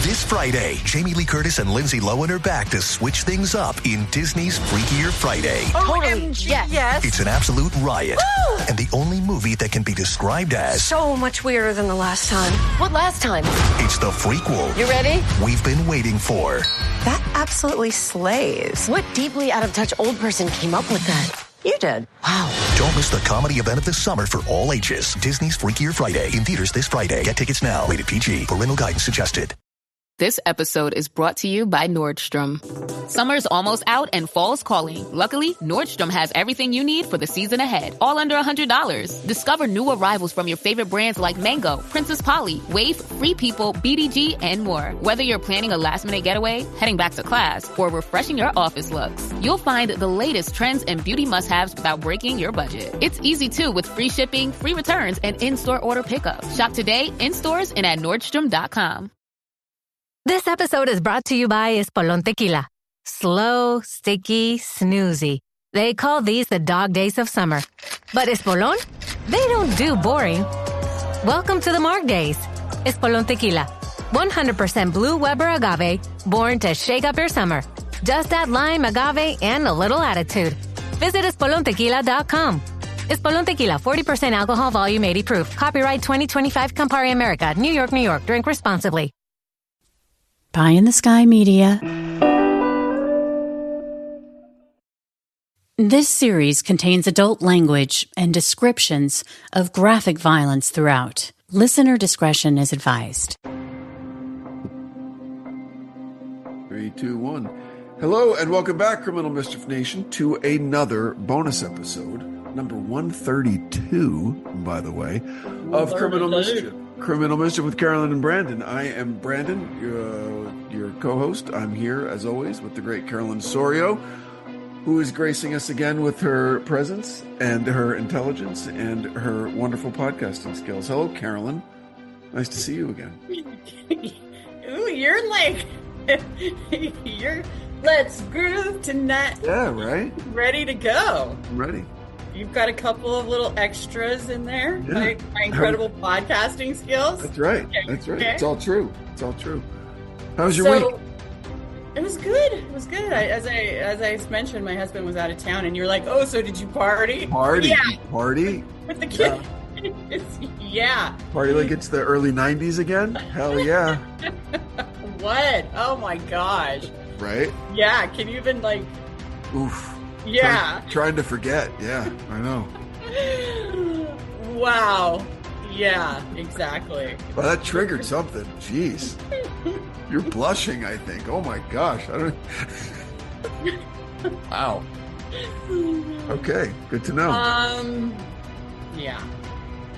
This Friday, Jamie Lee Curtis and Lindsay Lohan are back to switch things up in Disney's Freakier Friday. Totally. Yes. It's an absolute riot. Woo! And the only movie that can be described as so much weirder than the last time. What last time? It's the frequel. You ready? We've been waiting for. That absolutely slays. What deeply out of touch old person came up with that? You did. Wow. Don't miss the comedy event of the summer for all ages. Disney's Freakier Friday. In theaters this Friday. Get tickets now. Rated PG. Parental guidance suggested. This episode is brought to you by Nordstrom. Summer's almost out and fall's calling. Luckily, Nordstrom has everything you need for the season ahead, all under $100. Discover new arrivals from your favorite brands like Mango, Princess Polly, Wave, Free People, BDG, and more. Whether you're planning a last-minute getaway, heading back to class, or refreshing your office looks, you'll find the latest trends and beauty must-haves without breaking your budget. It's easy, too, with free shipping, free returns, and in-store order pickup. Shop today, in stores, and at Nordstrom.com. This episode is brought to you by Espolón Tequila. Slow, sticky, snoozy. They call these the dog days of summer. But Espolón? They don't do boring. Welcome to the Marg Days. Espolón Tequila. 100% blue Weber agave, born to shake up your summer. Just add lime, agave, and a little attitude. Visit EspolónTequila.com. Espolón Tequila, 40% alcohol, volume 80 proof. Copyright 2025 Campari America, New York, New York. Drink responsibly. Pie in the Sky Media. This series contains adult language and descriptions of graphic violence throughout. Listener discretion is advised. 3, 2, 1. Hello and welcome back, Criminal Mischief Nation, to another bonus episode, number 132, by the way, of Criminal Mischief. Criminal Mischief with Carolyn and Branden. I am Branden, your co-host. I'm here, as always, with the great Carolyn Sorio, who is gracing us again with her presence and her intelligence and her wonderful podcasting skills. Hello, Carolyn. Nice to see you again. Ooh, you're like, let's groove tonight. Yeah, right? Ready to go. I'm ready. You've got a couple of little extras in there. Yeah. My incredible podcasting skills. That's right. Okay. That's right. Okay. It's all true. It's all true. How was your week? It was good. It was good. As I mentioned, my husband was out of town, and you're like, "Oh, so did you party?" Party? Yeah. Party? With the kids. Yeah. Party like it's the early 90s again? Hell yeah. What? Oh my gosh. Right? Yeah. Can you even like? Oof. Yeah. Trying to forget. Yeah, I know. Wow. Yeah, exactly. Well, that triggered something. Jeez. You're blushing, I think. Oh my gosh. I don't. Wow. Okay, good to know. Yeah.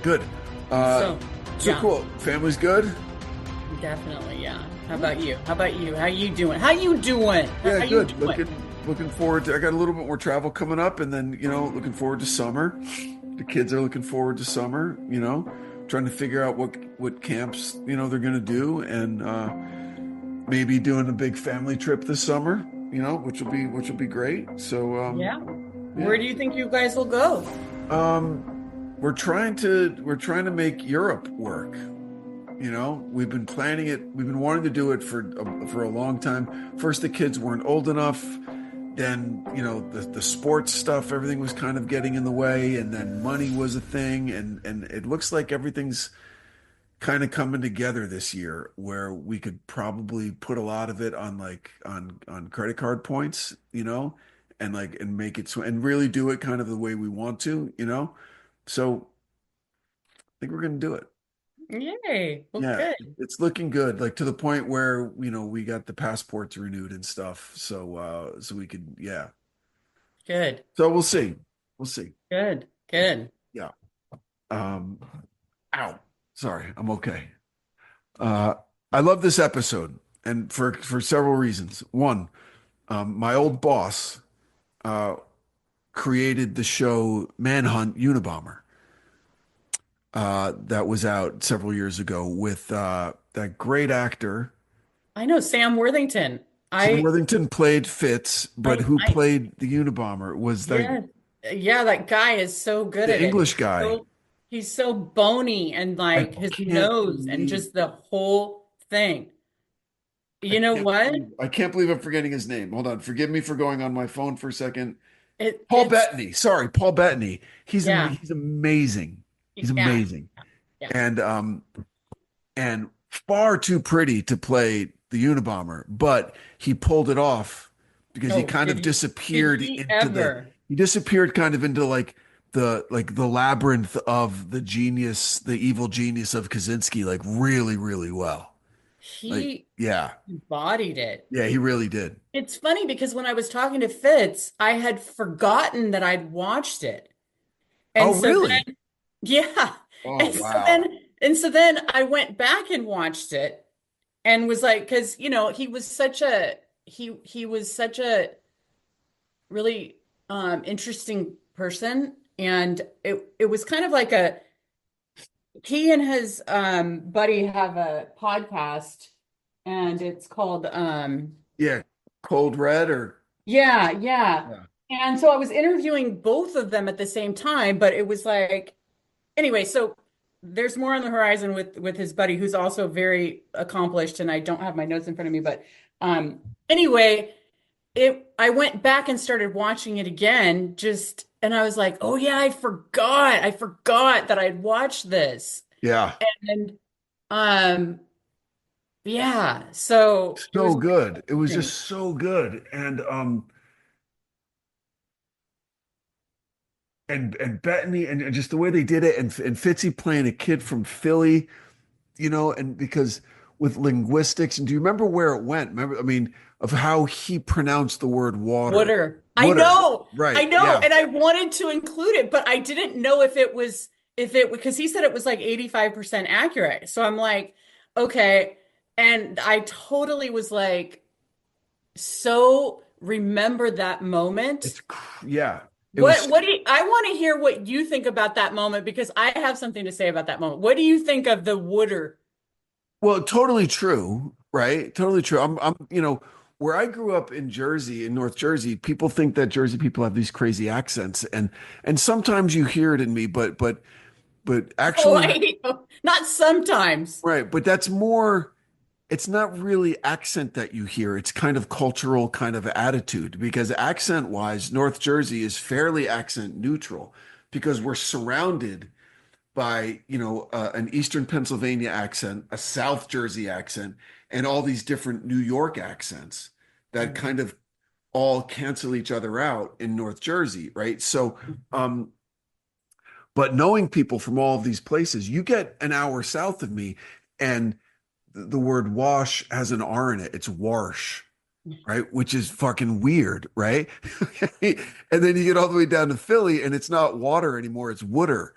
Good. So yeah. Cool. Family's good? Definitely, yeah. How about you? How you doing? How you doing? Yeah, good. Looking forward to, I got a little bit more travel coming up, and then, looking forward to summer. The kids are looking forward to summer, trying to figure out what camps, they're going to do, and maybe doing a big family trip this summer, which will be great. So, yeah. Where do you think you guys will go? We're trying to make Europe work. We've been planning it. We've been wanting to do it for a long time. First, the kids weren't old enough. Then, the sports stuff, everything was kind of getting in the way. And then money was a thing. And it looks like everything's kind of coming together this year, where we could probably put a lot of it on on credit card points, and make it and really do it kind of the way we want to, So I think we're going to do it. Yay. Well, yeah, good. It's looking good, to the point where, we got the passports renewed and stuff. So we could, yeah. Good. So we'll see. Good. Yeah. Ow. Sorry. I'm okay. I love this episode, and for several reasons. One, my old boss created the show Manhunt Unabomber. That was out several years ago with that great actor. I know, Sam Worthington. Sam Worthington played Fitz, but who played the Unabomber was that? Yeah, that guy is so good at it. The English guy. He's so bony, and his nose and just the whole thing. You know what? I can't believe I'm forgetting his name. Hold on. Forgive me for going on my phone for a second. Paul It's Bettany. Sorry, Paul Bettany. yeah, He's amazing. He's yeah, amazing. yeah. And far too pretty to play the Unabomber, but he pulled it off because he Oh, kind of did disappeared he into ever? he disappeared kind of into the labyrinth of the genius, the evil genius of Kaczynski, like really, really well. Like, He yeah, embodied it. yeah, he really did. It's funny because when I was talking to Fitz, I had forgotten that I'd watched it. Oh, And so really? then, yeah. Oh, And so wow. then, and so then I went back and watched it and was like, because he was such a really interesting person. And it was kind of like he and his buddy have a podcast and it's called Yeah, Cold Red or yeah, yeah. yeah, And so I was interviewing both of them at the same time, but it was like anyway, so there's more on the horizon with his buddy who's also very accomplished and I don't have my notes in front of me, but anyway, it I went back and started watching it again just and I was like, "Oh yeah, I forgot. I forgot that I'd watched this." yeah. And um yeah, so it So was good. It was interesting. just so good. And Bettany and just the way they did it and Fitzy playing a kid from Philly, and because with linguistics, and do you remember where it went? Remember, I mean, of how he pronounced the word water. Water. Water. I Right. know, Yeah. and I wanted to include it, but I didn't know if it because he said it was like 85% accurate. So I'm like, okay. And I totally was like, so remember that moment. Yeah. It was What do you, I want to hear what you think about that moment because I have something to say about that moment. What do you think of the Wooder? well, totally true, right? Totally true. Where I grew up in Jersey, in North Jersey, people think that Jersey people have these crazy accents, and sometimes you hear it in me, but Oh, actually, not sometimes. right, but that's more, it's not really accent that you hear. It's kind of cultural kind of attitude because accent wise, North Jersey is fairly accent neutral because we're surrounded by, an Eastern Pennsylvania accent, a South Jersey accent, and all these different New York accents that Mhm. kind of all cancel each other out in North Jersey, right? So, um, but knowing people from all of these places, you get an hour south of me, and the word wash has an R in it. It's wash, right? Which is fucking weird, right? And then you get all the way down to Philly, and it's not water anymore; it's wooder.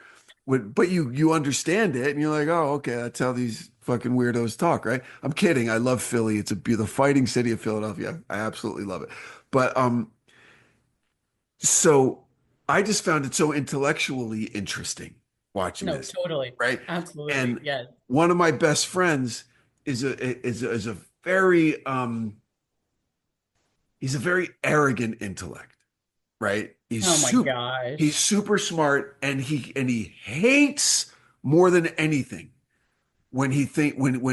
But you understand it, and you're like, oh, okay, that's how these fucking weirdos talk, right? I'm kidding. I love Philly. It's the fighting city of Philadelphia. I absolutely love it. But so I just found it so intellectually interesting watching No, this, totally. right? Absolutely. And Yes. one of my best friends is a very he's a very arrogant intellect, right? Oh my He's gosh. super smart, and he hates more than anything when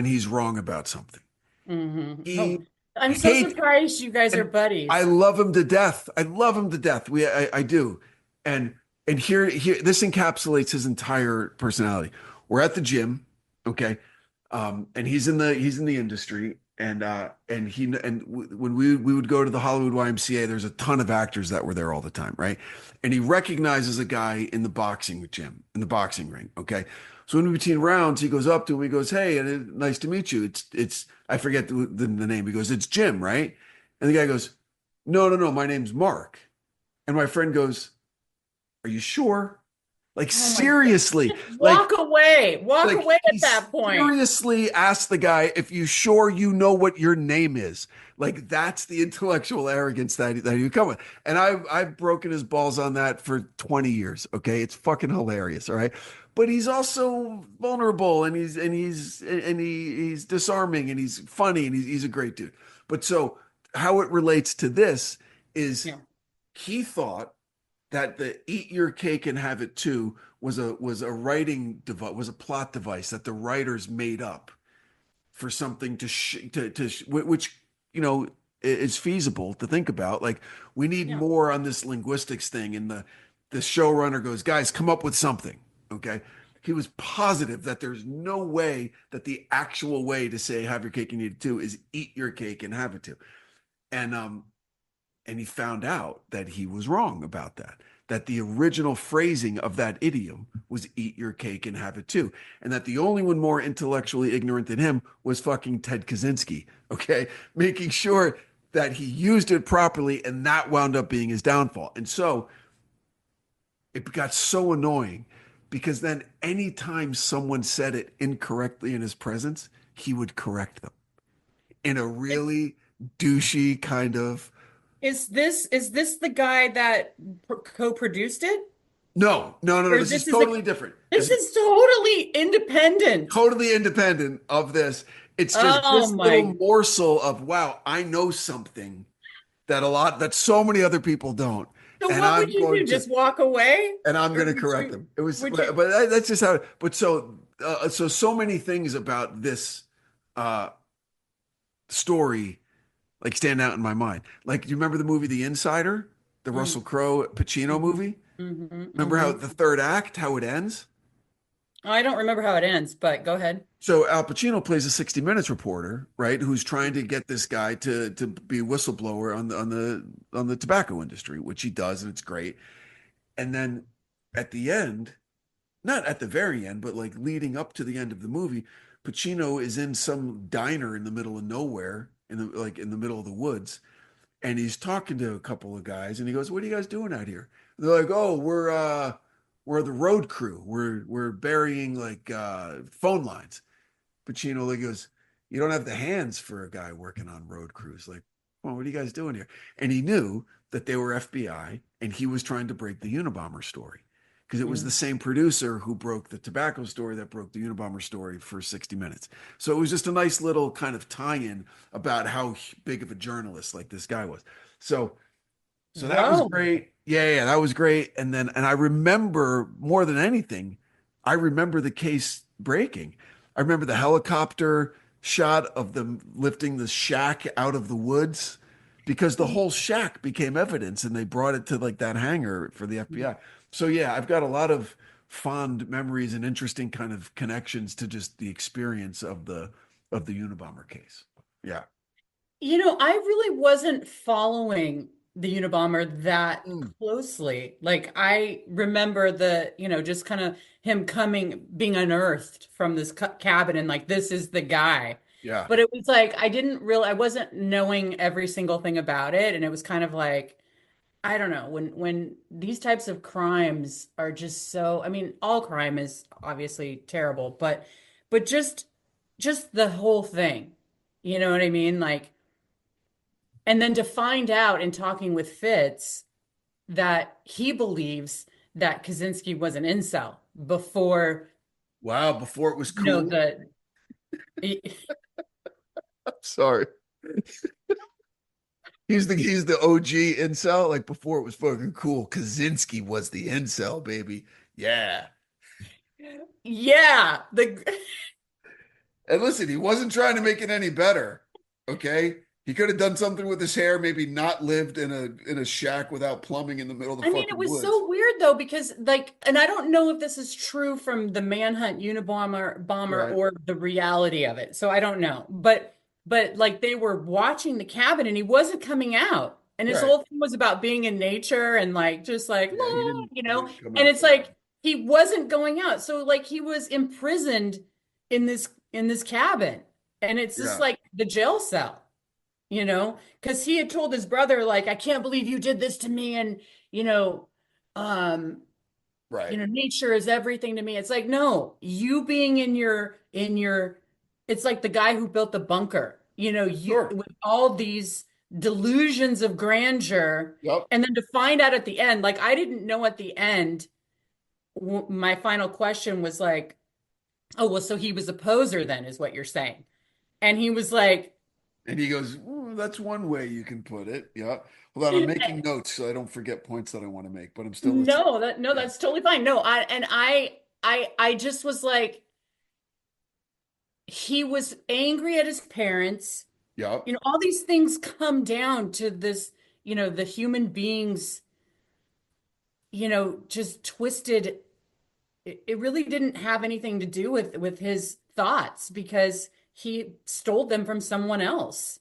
he's wrong about something. Oh, He I'm so hates surprised you guys are and I buddies. love him to death. I love him to death. I do. And here this encapsulates his entire personality. We're at the gym, okay? And he's in the industry, when we would go to the Hollywood YMCA, there's a ton of actors that were there all the time, right? And he recognizes a guy in the boxing gym, in the boxing ring, okay? So in between rounds, he goes up to him, he goes, "Hey, and nice to meet you. It's I forget the name." He goes, "It's Jim, right?" And the guy goes, "No, no, no, my name's Mark." And my friend goes, "Are you sure?" Like Oh my God. seriously, Just like walk away. Walk like away he at that point. seriously asked the guy, "If you sure you know what your name is?" Like that's the intellectual arrogance that you come with. And I've broken his balls on that for 20 years. Okay. It's fucking hilarious. All right. But he's also vulnerable, and he's disarming, and he's funny, and he's a great dude. But so how it relates to this is Yeah. he thought that the eat your cake and have it too was a writing device, was a plot device that the writers made up for something which, you know, is feasible to think about. Like, we need Yeah. more on this linguistics thing. And the showrunner goes, guys, come up with something. Okay. He was positive that there's no way that the actual way to say have your cake and eat it too is eat your cake and have it too. And he found out that he was wrong about that. That the original phrasing of that idiom was eat your cake and have it too. And that the only one more intellectually ignorant than him was fucking Ted Kaczynski. Okay. Making sure that he used it properly, and that wound up being his downfall. And so it got so annoying because then anytime someone said it incorrectly in his presence, he would correct them in a really douchey kind of. Is this the guy that co-produced it? No. Or This is totally different. This is totally independent. Totally independent of this. It's just this little morsel of, wow, I know something that so many other people don't. So and what I'm would you going do? to, Just walk away? and I'm going to correct them. It was, but that's just how. But so many things about this story like stand out in my mind. Like, you remember the movie The Insider, the Russell Crowe Pacino movie? Remember how the third act, how it ends? I don't remember how it ends, but go ahead. So Al Pacino plays a 60 Minutes reporter, right? Who's trying to get this guy to be a whistleblower on the tobacco industry, which he does, and it's great. And then at the end, not at the very end, but like leading up to the end of the movie, Pacino is in some diner in the middle of nowhere, in the middle of the woods, and he's talking to a couple of guys, and he goes, "What are you guys doing out here?" And they're like, "Oh, we're the road crew. We're burying like phone lines." Pacino like goes, "You don't have the hands for a guy working on road crews. Like, well, what are you guys doing here?" And he knew that they were FBI, and he was trying to break the Unabomber story, because it was the same producer who broke the tobacco story that broke the Unabomber story for 60 Minutes. So it was just a nice little kind of tie-in about how big of a journalist like this guy was. So that was great. Yeah, that was great. And I remember more than anything, I remember the case breaking. I remember the helicopter shot of them lifting the shack out of the woods, because the whole shack became evidence, and they brought it to like that hangar for the FBI. So yeah, I've got a lot of fond memories and interesting kind of connections to just the experience of the Unabomber case. Yeah. You know, I really wasn't following the Unabomber that closely. Like, I remember just kind of him being unearthed from this cabin, and like, this is the guy. Yeah. But it was like, I wasn't knowing every single thing about it. And it was kind of like, I don't know, when these types of crimes are just so, I mean, all crime is obviously terrible, but just the whole thing, you know what I mean? Like, and then to find out in talking with Fitz that he believes that Kaczynski was an incel before. Wow, before it was cool. You know, I'm sorry. He's the OG incel. Like, before it was fucking cool, Kaczynski was the incel, baby. Yeah. Yeah. And listen, he wasn't trying to make it any better. Okay. He could have done something with his hair, maybe not lived in a shack without plumbing in the middle of the fucking woods. It was so weird though, because like, and I don't know if this is true from the Manhunt Unabomber Right. or the reality of it. So I don't know. But like, they were watching the cabin and he wasn't coming out. And his whole thing was about being in nature and like, just like, He didn't come and out it's for that. like, he wasn't going out. So like, he was imprisoned in this cabin, and it's just like the jail cell, because he had told his brother, like, I can't believe you did this to me. And, nature is everything to me. It's like, no, you being in your, it's like the guy who built the bunker, with all these delusions of grandeur. Yep. And then to find out at the end, like, I didn't know at the end, my final question was like, oh, well, so he was a poser then, is what you're saying. And he was like, and he goes, that's one way you can put it. Yeah. Hold on, I'm making notes so I don't forget points that I want to make, but I'm still listening. That's totally fine. No, I just was like, he was angry at his parents. Yep. All these things come down to this, the human beings, just twisted. It really didn't have anything to do with his thoughts because he stole them from someone else.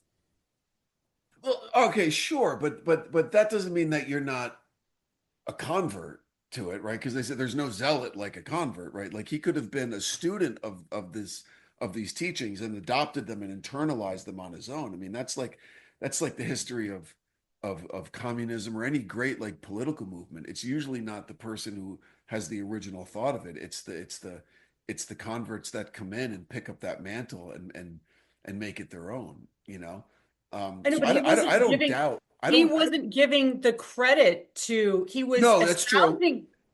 Well, okay, sure, but that doesn't mean that you're not a convert to it, right? Because they said there's no zealot like a convert, right? Like he could have been a student of these teachings and adopted them and internalized them on his own. I mean, that's like the history of communism or any great like political movement. It's usually not the person who has the original thought of it. It's the converts that come in and pick up that mantle and make it their own, you know. I know, So but he wasn't I don't giving doubt. I he don't. wasn't giving the credit to he was No, that's true.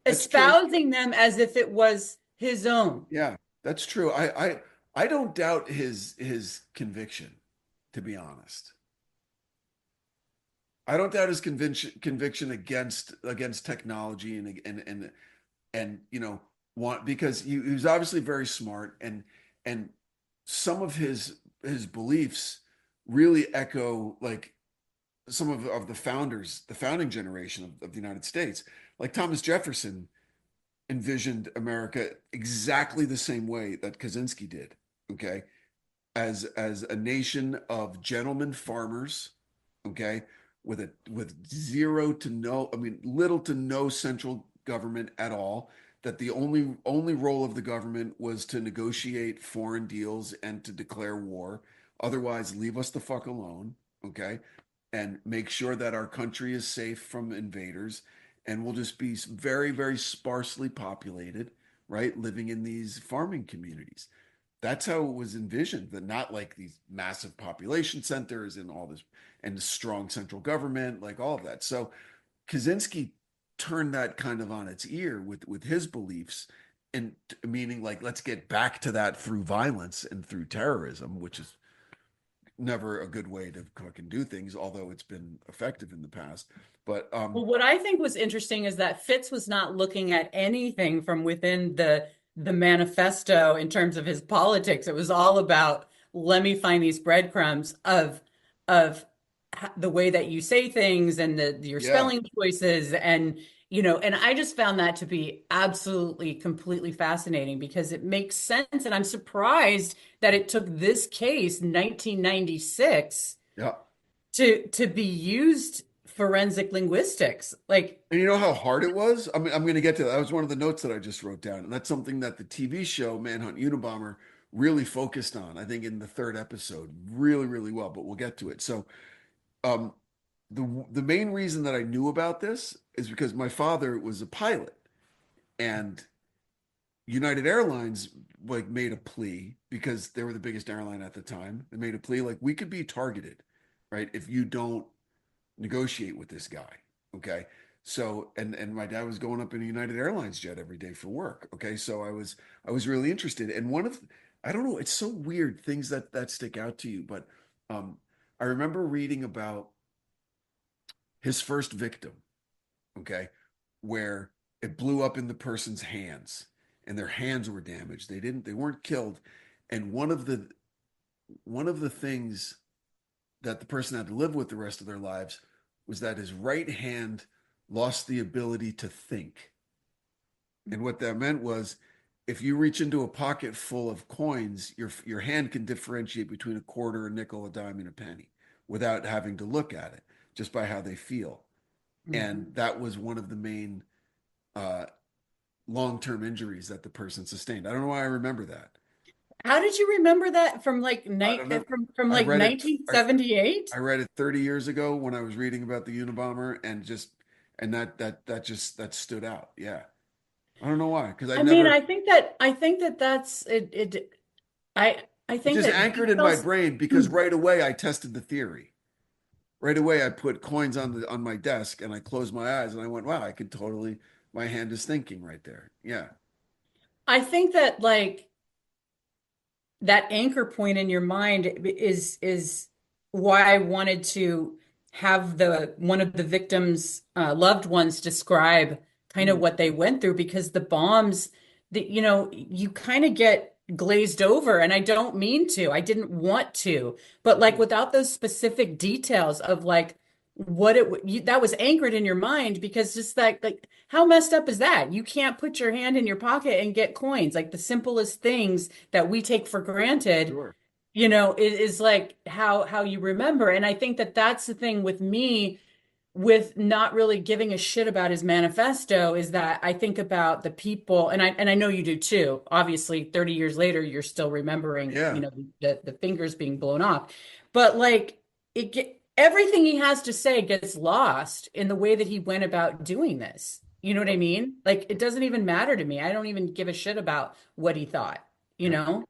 That's true. espousing them as if it was his own. Yeah, that's true. I don't doubt his conviction, to be honest. I don't doubt his conviction against technology and want because he was obviously very smart and some of his beliefs really echo like some of the founders, the founding generation of the United States. Like Thomas Jefferson envisioned America exactly the same way that Kaczynski did. Okay, as a nation of gentlemen farmers. Okay, with zero to no, I mean, little to no central government at all. That the only role of the government was to negotiate foreign deals and to declare war. Otherwise, leave us the fuck alone. Okay, and make sure that our country is safe from invaders, and we'll just be very, very sparsely populated, right? Living in these farming communities. That's how it was envisioned, that not like these massive population centers and all this and the strong central government, like all of that. So Kaczynski turned that kind of on its ear with his beliefs, and meaning like let's get back to that through violence and through terrorism, which is never a good way to fucking do things, although it's been effective in the past. But Well, what I think was interesting is that Fitz was not looking at anything from within the manifesto in terms of his politics. It was all about let me find these breadcrumbs of the way that you say things and your yeah, spelling choices and I just found that to be absolutely completely fascinating because it makes sense and I'm surprised that it took this case 1996 yeah. to be used forensic linguistics. Like, And you know how hard it was? I'm going to get to that. That was one of the notes that I just wrote down. And that's something that the TV show Manhunt Unabomber really focused on, I think, in the third episode, really, really well. But we'll get to it. So, um, the main reason that I knew about this is because my father was a pilot, and United Airlines like made a plea because they were the biggest airline at the time. They made a plea like we could be targeted, right? If you don't negotiate with this guy. Okay. So and my dad was going up in a United Airlines jet every day for work. Okay. So I was really interested. And I don't know, it's so weird things that stick out to you, but I remember reading about his first victim, okay, where it blew up in the person's hands and their hands were damaged. They weren't killed. And one of the things that the person had to live with the rest of their lives was that his right hand lost the ability to think. And what that meant was if you reach into a pocket full of coins, your hand can differentiate between a quarter, a nickel, a dime, and a penny without having to look at it, just by how they feel. And that was one of the main long-term injuries that the person sustained. I don't know why I remember that. how did you remember that from like I don't know. from I like read it. 1978? I read it 30 years ago when I was reading about the Unabomber, and that stood out. Yeah, I don't know why, because I mean, I think that that's it. I it think just that anchored in my brain because right away I tested the theory. Right away I put coins on my desk and I closed my eyes and I went, wow, I could totally. My hand is thinking right there. Yeah, I think that like that anchor point in your mind is why I wanted to have the one of the victims' loved ones describe kind of mm, what they went through because the bombs that you kind of get glazed over, and I don't mean to. I didn't want to, but like without those specific details of like what that was anchored in your mind, because just like how messed up is that? You can't put your hand in your pocket and get coins. Like the simplest things that we take for granted, Sure. is like how you remember. And I think that that's the thing with me, with not really giving a shit about his manifesto, is that I think about the people, and I know you do too. Obviously, 30 years later, you're still remembering, Yeah. the fingers being blown off. But like everything he has to say gets lost in the way that he went about doing this. You know what I mean? Like it doesn't even matter to me. I don't even give a shit about what he thought, you Yep. know?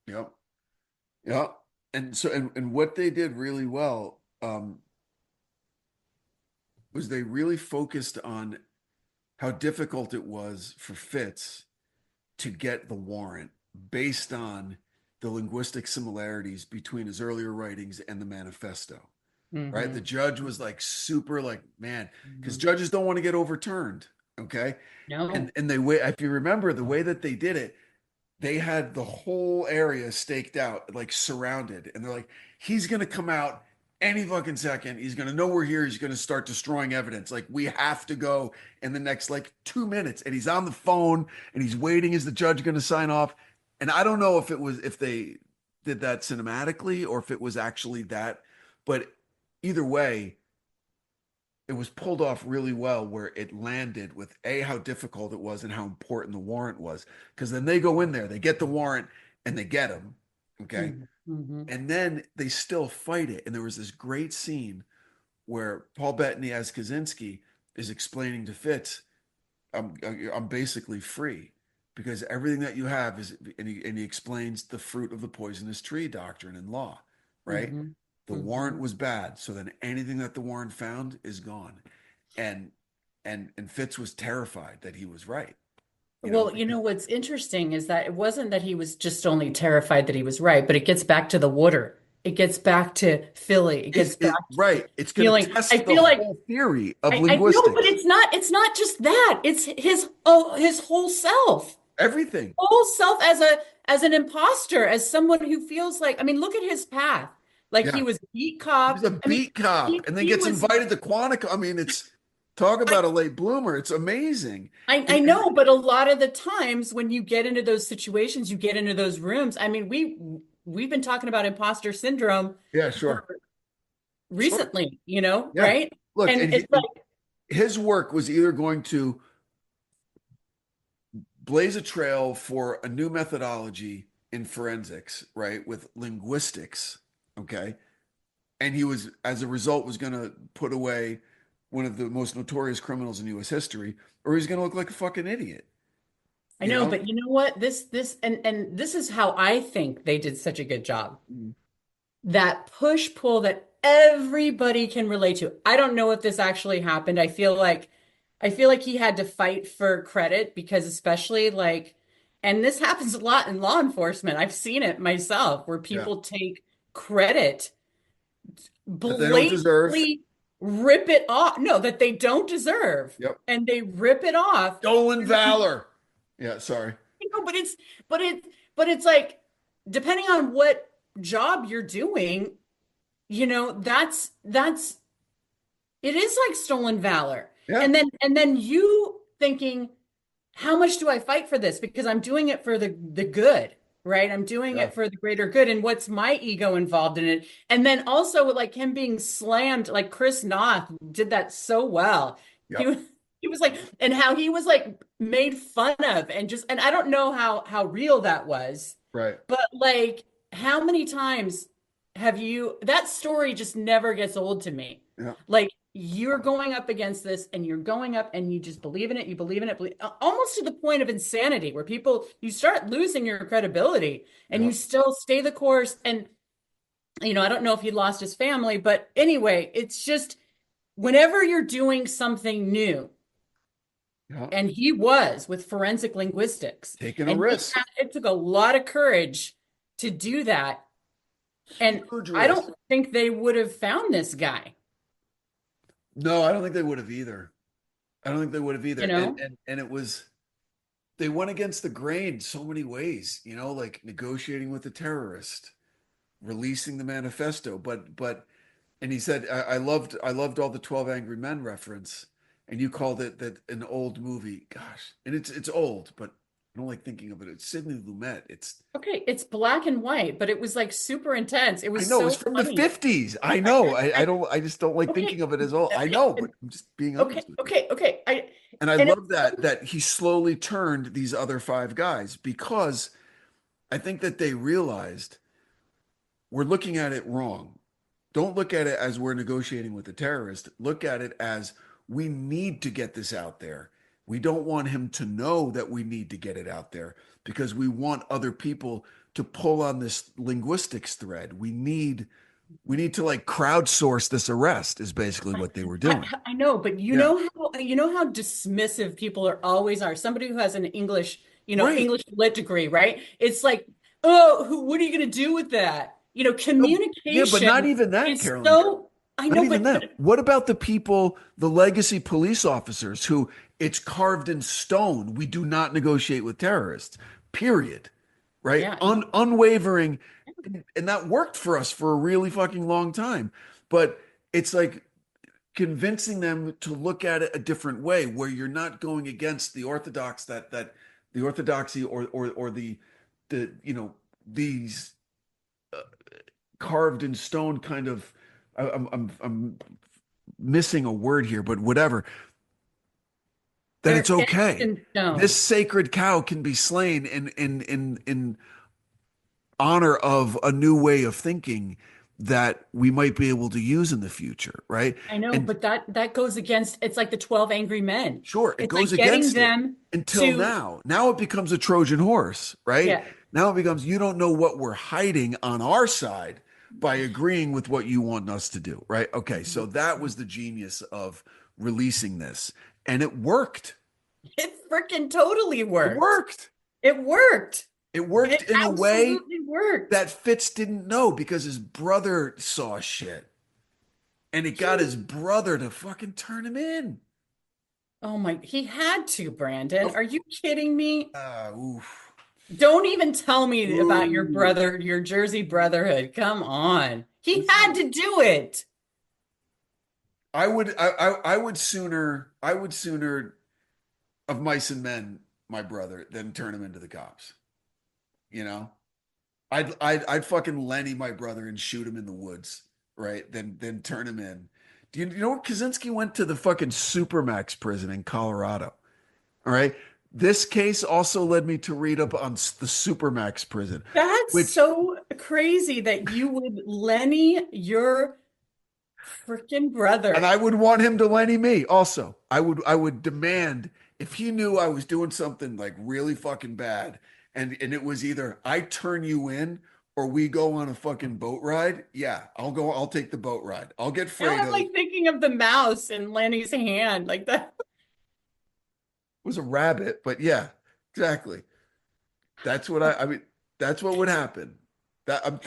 Yep. Yep. And so, and what they did really well, was they really focused on how difficult it was for Fitz to get the warrant based on the linguistic similarities between his earlier writings and the manifesto. Right? The judge was like super like, man, because judges don't want to get overturned. Okay. No. And if you remember the way that they did it, they had the whole area staked out, like surrounded. And they're like, he's going to come out any fucking second. He's going to know we're here. He's going to start destroying evidence. Like, we have to go in the next like 2 minutes. And he's on the phone and he's waiting. Is the judge going to sign off? And I don't know if they did that cinematically or if it was actually that. But either way, it was pulled off really well where it landed with how difficult it was and how important the warrant was. Because then they go in there, they get the warrant and they get him. Okay. Mm-hmm. And then they still fight it. And there was this great scene where Paul Bettany as Kaczynski is explaining to Fitz, I'm basically free because everything that you have is, and he explains the fruit of the poisonous tree doctrine in law, right? Mm-hmm. The warrant was bad, so then anything that the warrant found is gone. And Fitz was terrified that he was right. Well, what's interesting is that it wasn't that he was just only terrified that he was right, but it gets back to the water. It gets back to Philly. It gets back to right. It's going to test I feel like whole theory of I linguistics. know, but it's not just that. It's his whole self. Everything. Whole self as an imposter, as someone who feels like, I mean, look at his path. Like he was a beat cop. He was a beat cop and then gets invited to Quantico. I mean, it's talk about a late bloomer. It's amazing. I know, but a lot of the times when you get into those situations, you get into those rooms. I mean, we've been talking about imposter syndrome. Yeah, sure. Recently, Yeah. right? Look, and it's like his work was either going to blaze a trail for a new methodology in forensics, right, with linguistics, okay? And he was, as a result, was going to put away one of the most notorious criminals in U.S. history, or he's going to look like a fucking idiot. I know, but you know what? This and this is how I think they did such a good job. That push-pull that everybody can relate to. I don't know if this actually happened. I feel like he had to fight for credit because especially like, and this happens a lot in law enforcement. I've seen it myself where people take credit blatantly rip it off. No, that they don't deserve. Yep. And they rip it off. Stolen valor. Yeah, sorry. But it's like, depending on what job you're doing, that's it is like stolen valor. Yeah. And then you thinking, how much do I fight for this? Because I'm doing it for the good, right? I'm doing it for the greater good. And what's my ego involved in it? And then also like him being slammed, like Chris Noth did that so well. Yep. He was like, and how he was like made fun of and I don't know how real that was. Right. But like, how many times that story just never gets old to me. Yeah. Like you're going up against this and you're going up and you just believe in it. You believe in it, almost to the point of insanity where you start losing your credibility and you still stay the course. And, I don't know if he lost his family, but anyway, it's just whenever you're doing something new, and he was with forensic linguistics. Taking a risk. It took a lot of courage to do that. And I don't think they would have found this guy. No, I don't think they would have either. And it was, they went against the grain so many ways, like negotiating with the terrorist, releasing the manifesto. But and he said, I loved all the 12 Angry Men reference, and you called it that an old movie. Gosh, and it's old, but I don't like thinking of it. It's Sidney Lumet. It's okay. It's black and white, but it was like super intense. It was I know so it's from funny. the 50s. I know. I just don't like thinking of it as old. I know, but I'm just being honest. Okay. And I love that he slowly turned these other five guys, because I think that they realized we're looking at it wrong. Don't look at it as we're negotiating with the terrorist. Look at it as we need to get this out there. We don't want him to know that we need to get it out there, because we want other people to pull on this linguistics thread. We need to like crowdsource this arrest is basically what they were doing. I know, but you know how dismissive people are. Somebody who has an English, Right. English lit degree, right? It's like, oh, what are you going to do with that? Communication. Yeah, but not even that, Carolyn. I know, not even that. What about the people, the legacy police officers who it's carved in stone? We do not negotiate with terrorists, period. Right? Yeah. Unwavering. And that worked for us for a really fucking long time. But it's like convincing them to look at it a different way, where you're not going against the orthodox, that the orthodoxy or the these carved in stone kind of. I'm missing a word here, but whatever. That it's okay. This sacred cow can be slain in honor of a new way of thinking that we might be able to use in the future, right? I know, but that goes against, it's like the 12 Angry Men. Sure, it goes like against them until now. Now it becomes a Trojan horse, right? Yeah. Now it becomes, you don't know what we're hiding on our side by agreeing with what you want us to do, right? Okay, so that was the genius of releasing this, and it worked. It freaking totally worked. It worked. It worked. It worked in a way worked. that Fitz didn't know, because his brother saw shit. And it got his brother to fucking turn him in. Oh my, he had to, Branden. Are you kidding me? Oof. Don't even tell me about your brother, your Jersey brotherhood. Come on. He had to do it. I would sooner of mice and men, my brother, than turn him into the cops. I'd fucking Lenny my brother and shoot him in the woods, right? Then turn him in. Do you know what? Kaczynski went to the fucking Supermax prison in Colorado. All right. This case also led me to read up on the Supermax prison. That's so crazy that you would Lenny your freaking brother. And I would want him to Lenny me also. I would demand, if he knew I was doing something like really fucking bad, and it was either I turn you in or we go on a fucking boat ride. Yeah, I'll take the boat ride. I'll get Fredo. I'm like thinking of the mouse in Lenny's hand, like that. It was a rabbit, but yeah, exactly. That's what I mean. That's what would happen. I'm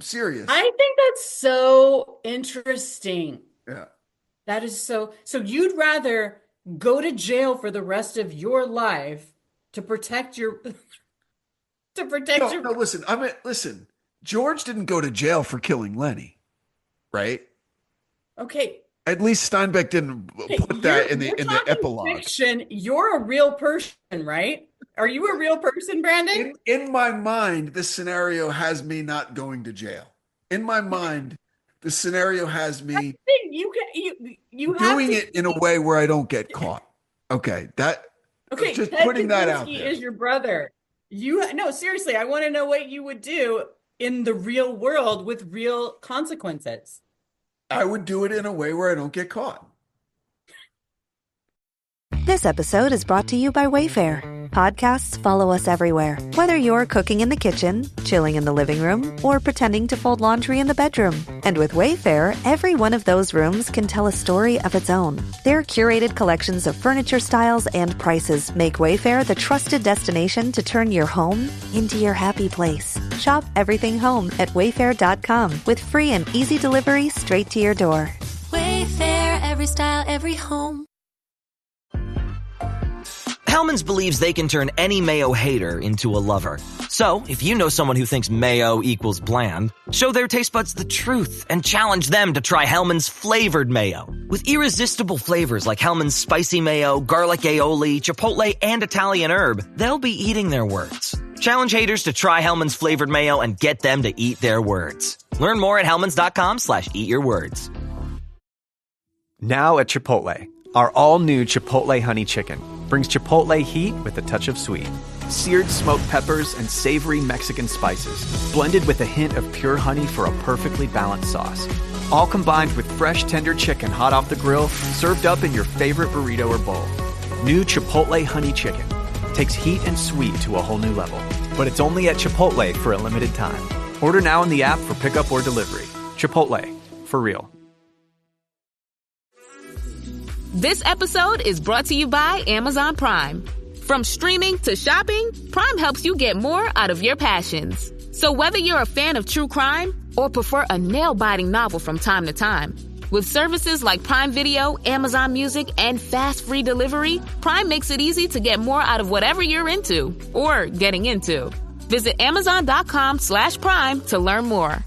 serious. I think that's so interesting. Yeah. That is so you'd rather go to jail for the rest of your life to protect your No, listen. George didn't go to jail for killing Lenny, right? Okay. At least Steinbeck didn't put that in the epilogue. Fiction, you're a real person, right? Are you a real person, Branden? In my mind, this scenario has me not going to jail. In my mind, the scenario has me you doing it in a way where I don't get caught. Okay, just putting that out there. Is your brother? No, seriously, I want to know what you would do in the real world with real consequences. I would do it in a way where I don't get caught. This episode is brought to you by Wayfair. Podcasts follow us everywhere. Whether you're cooking in the kitchen, chilling in the living room, or pretending to fold laundry in the bedroom. And with Wayfair, every one of those rooms can tell a story of its own. Their curated collections of furniture styles and prices make Wayfair the trusted destination to turn your home into your happy place. Shop everything home at wayfair.com with free and easy delivery straight to your door. Wayfair, every style, every home. Hellmann's believes they can turn any mayo hater into a lover. So, if you know someone who thinks mayo equals bland, show their taste buds the truth and challenge them to try Hellmann's flavored mayo. With irresistible flavors like Hellmann's spicy mayo, garlic aioli, chipotle, and Italian herb, they'll be eating their words. Challenge haters to try Hellmann's flavored mayo and get them to eat their words. Learn more at hellmanns.com/eatyourwords. Now at Chipotle, our all-new Chipotle Honey Chicken brings Chipotle heat with a touch of sweet. Seared smoked peppers and savory Mexican spices, blended with a hint of pure honey for a perfectly balanced sauce. All combined with fresh, tender chicken hot off the grill, served up in your favorite burrito or bowl. New Chipotle Honey Chicken takes heat and sweet to a whole new level. But it's only at Chipotle for a limited time. Order now in the app for pickup or delivery. Chipotle, for real. This episode is brought to you by Amazon Prime. From streaming to shopping, Prime helps you get more out of your passions. So whether you're a fan of true crime or prefer a nail-biting novel from time to time, with services like Prime Video, Amazon Music, and fast free delivery, Prime makes it easy to get more out of whatever you're into or getting into. Visit Amazon.com/Prime to learn more.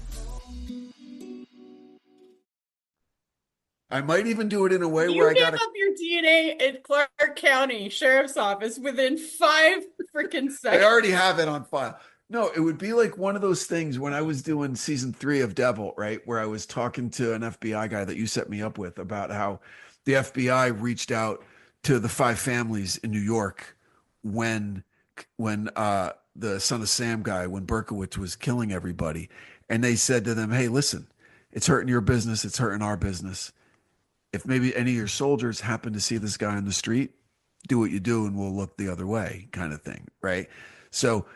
I might even do it in a way where I got up your DNA at Clark County Sheriff's Office within 5 freaking seconds. I already have it on file. No, it would be like one of those things when I was doing season 3 of Devil, right? Where I was talking to an FBI guy that you set me up with about how the FBI reached out to the 5 families in New York when the Son of Sam guy, when Berkowitz was killing everybody. And they said to them, hey, listen, it's hurting your business. It's hurting our business. If maybe any of your soldiers happen to see this guy on the street, do what you do and we'll look the other way, kind of thing, right? So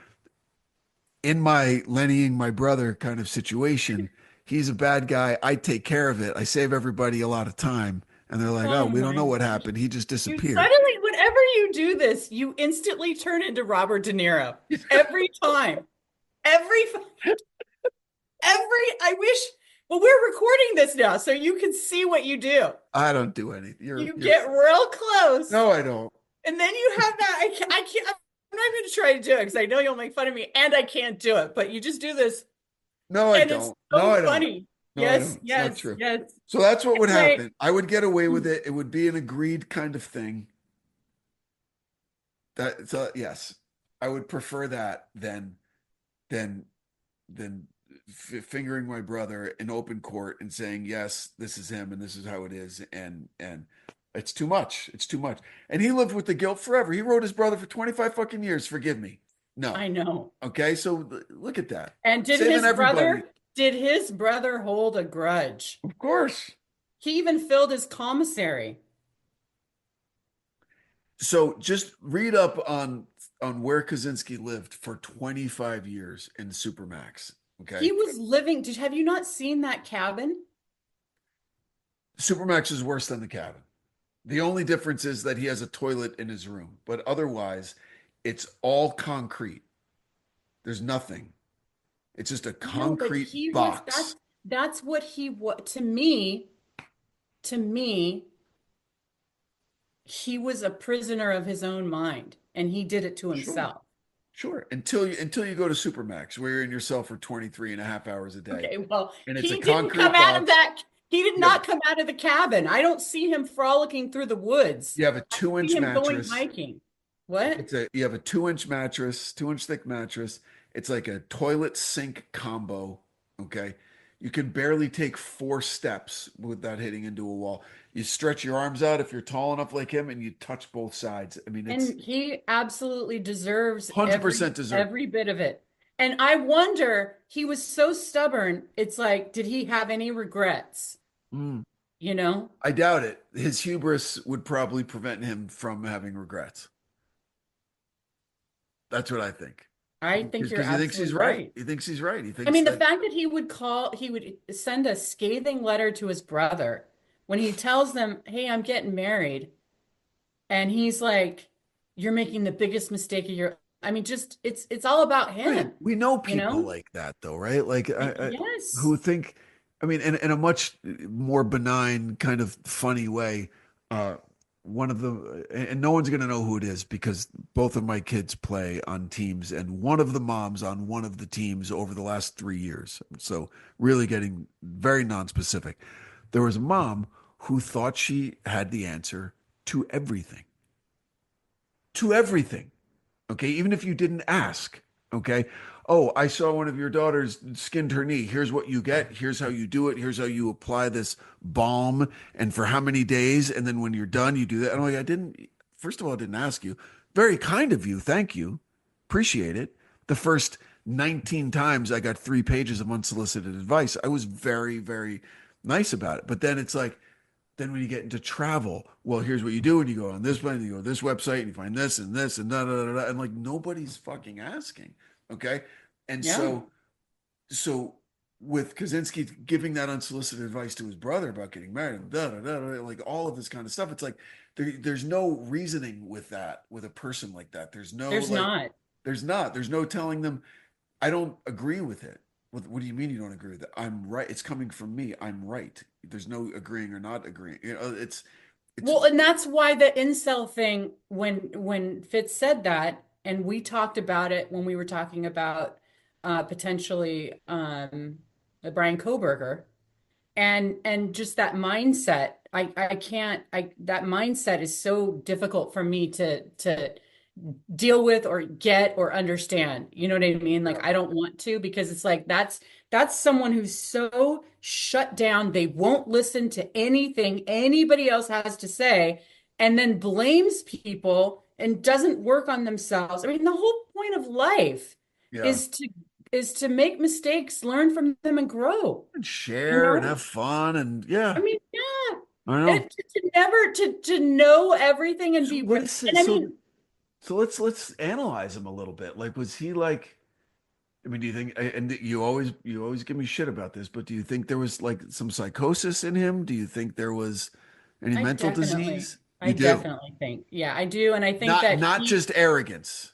in my Lennying my brother kind of situation, he's a bad guy. I take care of it. I save everybody a lot of time. And they're like, oh, we don't know what happened. He just disappeared. Suddenly, whenever you do this, you instantly turn into Robert De Niro. Every time. I wish... Well, we're recording this now, so you can see what you do. I don't do anything. You get real close. No, I don't. And then you have that. I can't. I'm not going to try to do it because I know you'll make fun of me, and I can't do it. But you just do this. No, I don't. It's so funny. No, yes, yes, not true. Yes. So that's what would happen. I would get away with it. It would be an agreed kind of thing. Yes, I would prefer that than fingering my brother in open court and saying, yes, this is him and this is how it is. And it's too much. It's too much. And he lived with the guilt forever. He wrote his brother for 25 fucking years. Forgive me. No. I know. Okay. So look at that. And did his brother hold a grudge? Of course. He even filled his commissary. So just read up on where Kaczynski lived for 25 years in Supermax. Okay. He was living. Have you not seen that cabin? Supermax is worse than the cabin. The only difference is that he has a toilet in his room, but otherwise it's all concrete. There's nothing. It's just a concrete box. That's what he was to me. To me, he was a prisoner of his own mind, and he did it to himself. Sure. Until you go to Supermax, where you're in your cell for 23 and a half hours a day. Okay, well, and it's he didn't come out of that. He did not come out of the cabin. I don't see him frolicking through the woods. You have a 2-inch mattress. Going hiking. What? You have a 2-inch mattress, 2-inch thick mattress. It's like a toilet sink combo. Okay. You can barely take 4 steps without hitting into a wall. You stretch your arms out if you're tall enough like him, and you touch both sides. I mean, and he absolutely deserves 100% every bit of it. And I wonder, he was so stubborn. It's like, did he have any regrets? You know? I doubt it. His hubris would probably prevent him from having regrets. That's what I think. I think you're absolutely he thinks he's right. He thinks he's right. The fact that he would send a scathing letter to his brother when he tells them, hey, I'm getting married. And he's like, you're making the biggest mistake of your, I mean, just, it's all about him. Right. We know people like that though, right? Like yes. Who think, I mean, in a much more benign kind of funny way, one of the, and no one's going to know who it is because both of my kids play on teams, and one of the moms on one of the teams over the last 3 years. So really getting very non-specific. There was a mom who thought she had the answer to everything. To everything. Okay. Even if you didn't ask. Okay. Oh, I saw one of your daughters skinned her knee. Here's what you get. Here's how you do it. Here's how you apply this balm and for how many days. And then when you're done, you do that. And I'm like, first of all, I didn't ask you. Very kind of you. Thank you. Appreciate it. The first 19 times I got 3 pages of unsolicited advice. I was very, very nice about it. But then it's like, then when you get into travel, well, here's what you do. And you go on this one, and you go to this website, and you find this and this and da da da da. And like nobody's fucking asking. Okay. And so with Kaczynski giving that unsolicited advice to his brother about getting married, and da da da da, like all of this kind of stuff, it's like there's no reasoning with that, with a person like that. There's no telling them, I don't agree with it. What do you mean you don't agree with it? I'm right. It's coming from me. I'm right. There's no agreeing or not agreeing. You know, it's well, and that's why the incel thing, when Fitz said that, and we talked about it when we were talking about potentially Brian Koberger, and just that mindset. That mindset is so difficult for me to deal with or get or understand. You know what I mean? Like I don't want to, because it's like that's someone who's so shut down, they won't listen to anything anybody else has to say, and then blames people and doesn't work on themselves. I mean, the whole point of life is to make mistakes, learn from them, and grow. And share and have fun. And I mean, yeah. I know. And to never to know everything and be So let's analyze him a little bit. Like, was he like, I mean, do you think, and you always give me shit about this, but do you think there was like some psychosis in him? Do you think there was any mental disease? I definitely think. Yeah, I do. And I think not just arrogance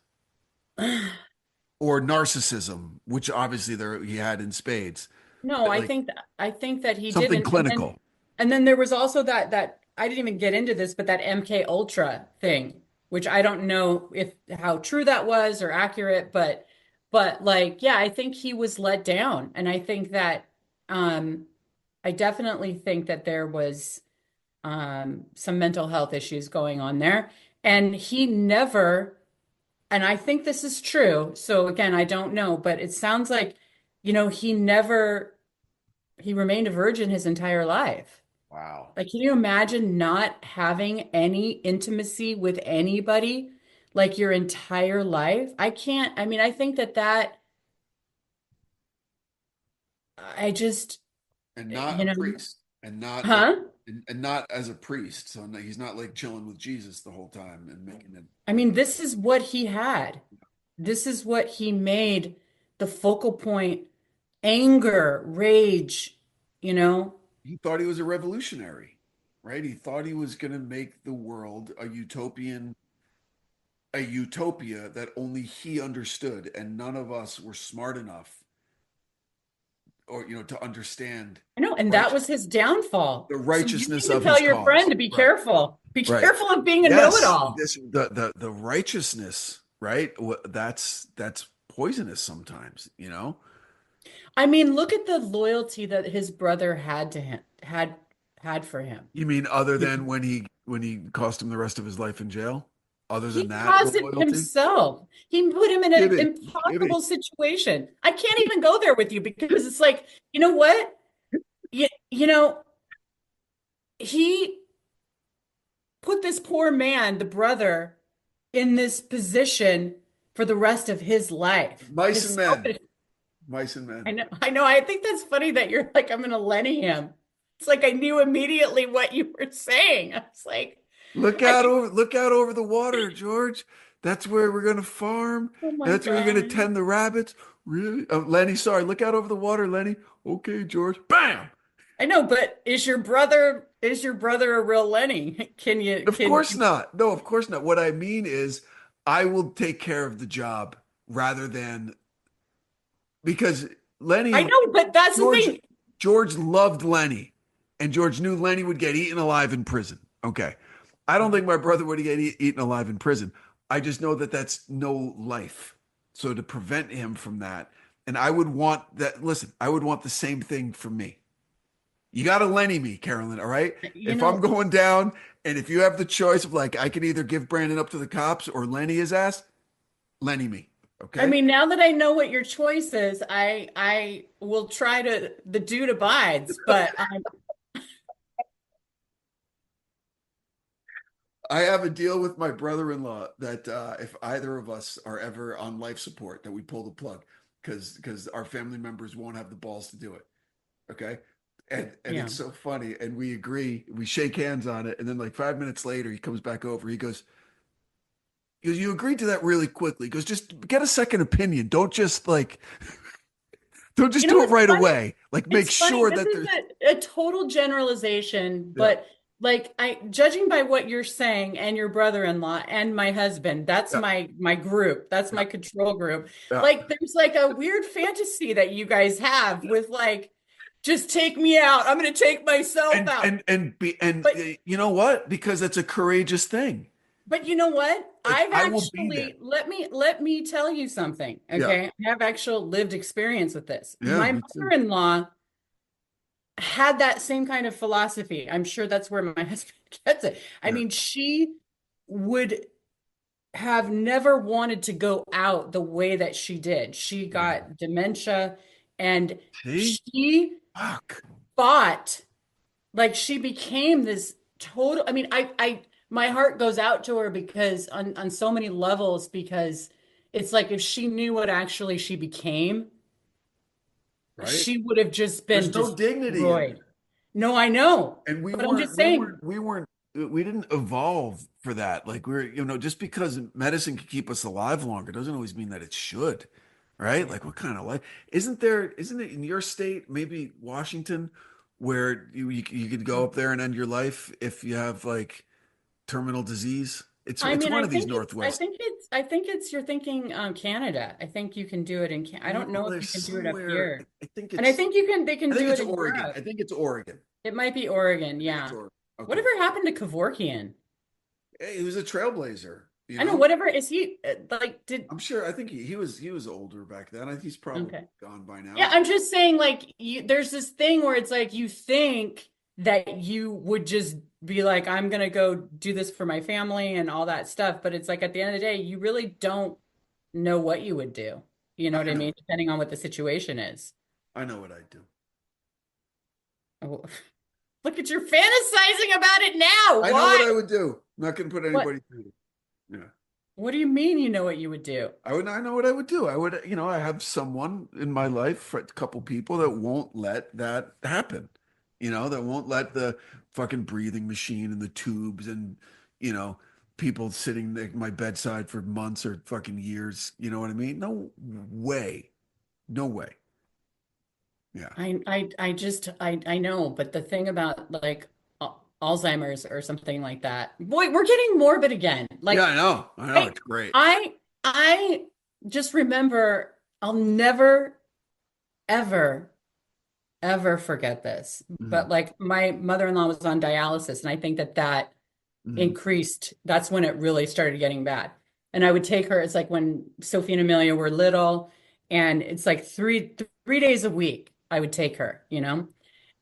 or narcissism, which obviously he had in spades. No, I think that he did something clinical. And then there was also that I didn't even get into this, but that MK Ultra thing, which I don't know how true that was or accurate, but like, yeah, I think he was let down. And I think that I definitely think that there was some mental health issues going on there. And he never, and I think this is true. So again, I don't know, but it sounds like, he remained a virgin his entire life. Wow. Like, can you imagine not having any intimacy with anybody like your entire life? I can't, I mean, I think that I just, and not a priest and not, and not as a priest. So he's not like chilling with Jesus the whole time and making it. I mean, this is what he had. This is what he made the focal point: anger, rage, He thought he was a revolutionary, right? He thought he was going to make the world a utopia that only he understood, and none of us were smart enough or to understand. I know, and that was his downfall. The righteousness so of his cause. Tell your friend to be careful. Be careful of being a know-it-all. The righteousness, right? That's poisonous sometimes, I mean, look at the loyalty that his brother had to him, had for him. You mean other than when he cost him the rest of his life in jail? Other than that, he caused it himself. He put him in an impossible situation. I can't even go there with you because it's like, you know what? He put this poor man, the brother, in this position for the rest of his life. Mice and men. I know. I think that's funny that you're like, I'm going to Lenny him. It's like I knew immediately what you were saying. I was like, look out over the water, George. That's where we're going to farm. That's where you're going to tend the rabbits. Really? Lenny, sorry. Look out over the water, Lenny. Okay, George. Bam. I know, but is your brother a real Lenny? Of course not. No, of course not. What I mean is I will take care of the job rather than, because Lenny. I know, but that's the thing. George loved Lenny, and George knew Lenny would get eaten alive in prison. Okay. I don't think my brother would get eaten alive in prison. I just know that that's no life. So to prevent him from that, and I would want that. Listen, I would want the same thing for me. You got to Lenny me, Carolyn. All right. If I'm going down, and if you have the choice of like, I can either give Branden up to the cops or Lenny his ass, Lenny me. Okay. I mean, now that I know what your choice is, I will try to. The dude abides, but I have a deal with my brother-in-law that if either of us are ever on life support, that we pull the plug because our family members won't have the balls to do it. Okay. And yeah. it's so funny. And we agree, we shake hands on it. And then like 5 minutes later, he comes back over. He goes, you agreed to that really quickly. He goes, just get a second opinion. Don't just like, don't just do it right away. Like make sure that there's a total generalization, but like judging by what you're saying and your brother-in-law and my husband, that's my group. That's my control group. Like there's like a weird fantasy that you guys have with like, just take me out. I'm going to take myself out. But, you know what? Because it's a courageous thing. But you know what? I've actually let me tell you something. Okay. I have actual lived experience with this. Yeah, my mother-in-law had that same kind of philosophy. I'm sure that's where my husband gets it. I mean, she would have never wanted to go out the way that she did. She got dementia and she fought, like she became this total. I mean, I my heart goes out to her because on so many levels, because it's like if she knew what actually she became, she would have just been There's no dignity in it. No, I know. And but I'm just saying we didn't evolve for that. Like just because medicine can keep us alive longer doesn't always mean that it should. Right? Like what kind of life? Isn't it in your state, maybe Washington, where you could go up there and end your life if you have like terminal disease? It's one of these Northwest. I think it's you're thinking Canada. I think you can do it in Canada. I don't know if you can do it up here. I think they can do it in Oregon. Europe. I think it's Oregon. It might be Oregon, yeah. Okay. Whatever happened to Kevorkian? Hey, he was a trailblazer. I know. Whatever is he like? I'm sure. I think he was older back then. I think he's probably gone by now. Yeah, I'm just saying. Like, there's this thing where it's like you think that you would just be like, I'm gonna go do this for my family and all that stuff, but it's like at the end of the day, you really don't know what you would do. You know what I mean? Depending on what the situation is. I know what I'd do. Oh, look at your fantasizing about it now. I know what I would do. I'm not gonna put anybody through it. Yeah. What do you mean you know what you would do? I know what I would do. I would, I have someone in my life, a couple people that won't let that happen. That won't let the fucking breathing machine and the tubes and, people sitting at my bedside for months or fucking years. You know what I mean? No way. No way. Yeah. I know, but the thing about like Alzheimer's or something like that. Boy, we're getting morbid again. Like, yeah, I know. It's great. I just remember I'll never, ever, ever forget this. But like my mother-in-law was on dialysis, and I think that increased. That's when it really started getting bad. And I would take her. It's like when Sophie and Amelia were little, and it's like three days a week I would take her.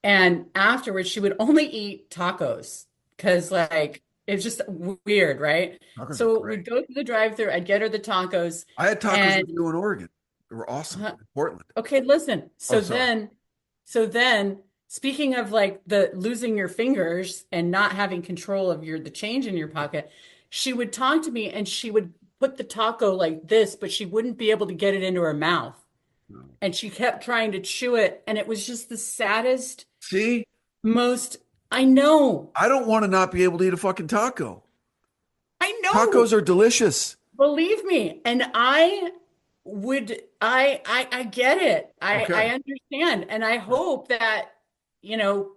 And afterwards, she would only eat tacos because, like, it's just weird, right? So we'd go to the drive-thru. I'd get her the tacos. I had tacos with you in Oregon. They were awesome. In Portland. Okay, listen. So then, speaking of like the losing your fingers and not having control of the change in your pocket, she would talk to me and she would put the taco like this, but she wouldn't be able to get it into her mouth. No. And she kept trying to chew it, and it was just the saddest. I know. I don't want to not be able to eat a fucking taco. I know. Tacos are delicious. Believe me. And I get it. I understand. And I hope that, people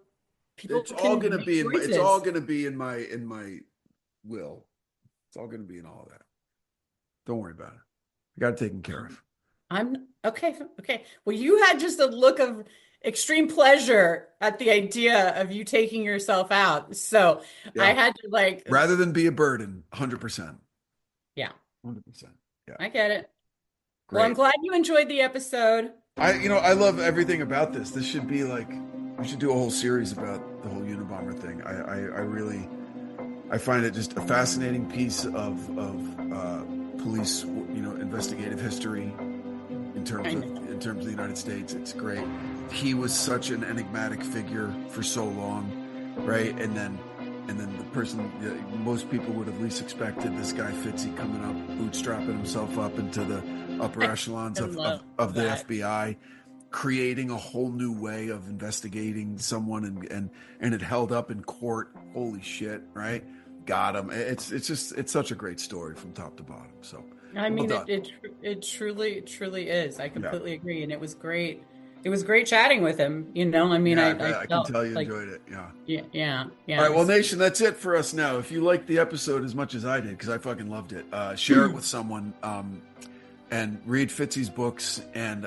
it's all going to be in my will. It's all going to be in all of that. Don't worry about it. I got it taken care of. I'm okay. Okay. Well, you had just a look of extreme pleasure at the idea of you taking yourself out. So Yeah. I had to like, Rather than be a burden, 100%. yeah, 100%. Yeah. I get it. Great. Well, I'm glad you enjoyed the episode. I love everything about this. This should be like, we should do a whole series about the whole Unabomber thing. I find it just a fascinating piece of police, investigative history in terms of the United States. It's great. He was such an enigmatic figure for so long, right? And then the person most people would have least expected, this guy Fitzy coming up, bootstrapping himself up into the upper echelons of the FBI, creating a whole new way of investigating someone, and it held up in court. Holy shit, right? Got him. It's such a great story from top to bottom. So I mean, it truly is. I completely agree, and it was great. It was great chatting with him. I mean, I can tell you enjoyed it. Yeah. All right, well, Nation, that's it for us now. If you liked the episode as much as I did, because I fucking loved it, share it with someone, and read Fitzy's books, and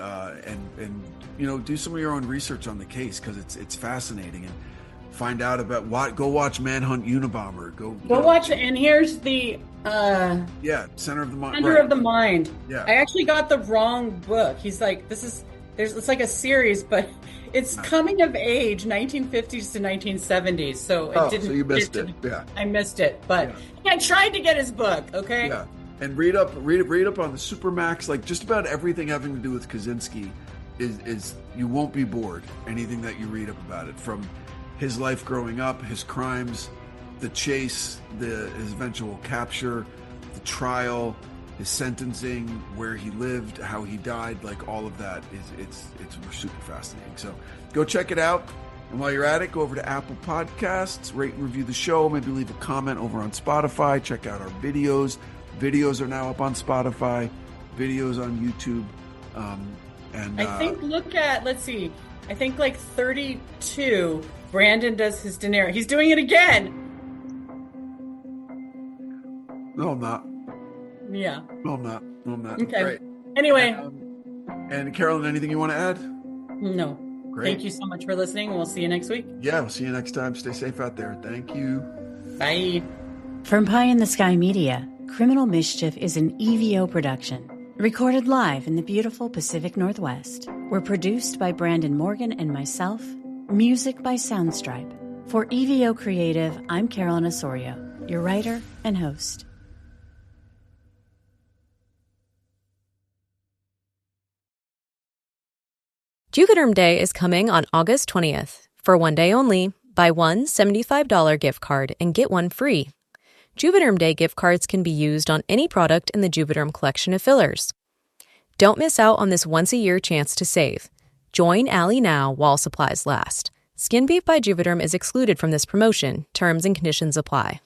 do some of your own research on the case, because it's fascinating, and find out about go watch Manhunt Unabomber. Go watch it. And here's the Center of the Mind. Center of the Mind. Yeah, I actually got the wrong book. He's like, it's like a series, but it's coming of age, 1950s to 1970s. So it didn't. So you missed it. Yeah, I missed it, but I tried to get his book. Okay. Yeah, and read up on the Supermax. Like, just about everything having to do with Kaczynski is you won't be bored. Anything that you read up about it, from his life growing up, his crimes, the chase, his eventual capture, the trial, his sentencing, where he lived, how he died, like all of that it's super fascinating. So go check it out. And while you're at it, go over to Apple Podcasts, rate and review the show, maybe leave a comment over on Spotify. Check out our videos. Videos are now up on Spotify, videos on YouTube. And I think, let's see, I think like 32, Branden does his De Niro. He's doing it again. No, I'm not. Yeah. No, I'm not. Okay. Great. Anyway. And Carolyn, anything you want to add? No. Great. Thank you so much for listening. We'll see you next week. Yeah, we'll see you next time. Stay safe out there. Thank you. Bye. From Pie in the Sky Media, Criminal Mischief is an EVO production. Recorded live in the beautiful Pacific Northwest. We're produced by Brandon Morgan and myself. Music by Soundstripe. For EVO Creative, I'm Carolyn Osorio, your writer and host. Juvederm Day is coming on August 20th. For one day only, buy one $75 gift card and get one free. Juvederm Day gift cards can be used on any product in the Juvederm collection of fillers. Don't miss out on this once-a-year chance to save. Join Allie now while supplies last. Skin Beef by Juvederm is excluded from this promotion. Terms and conditions apply.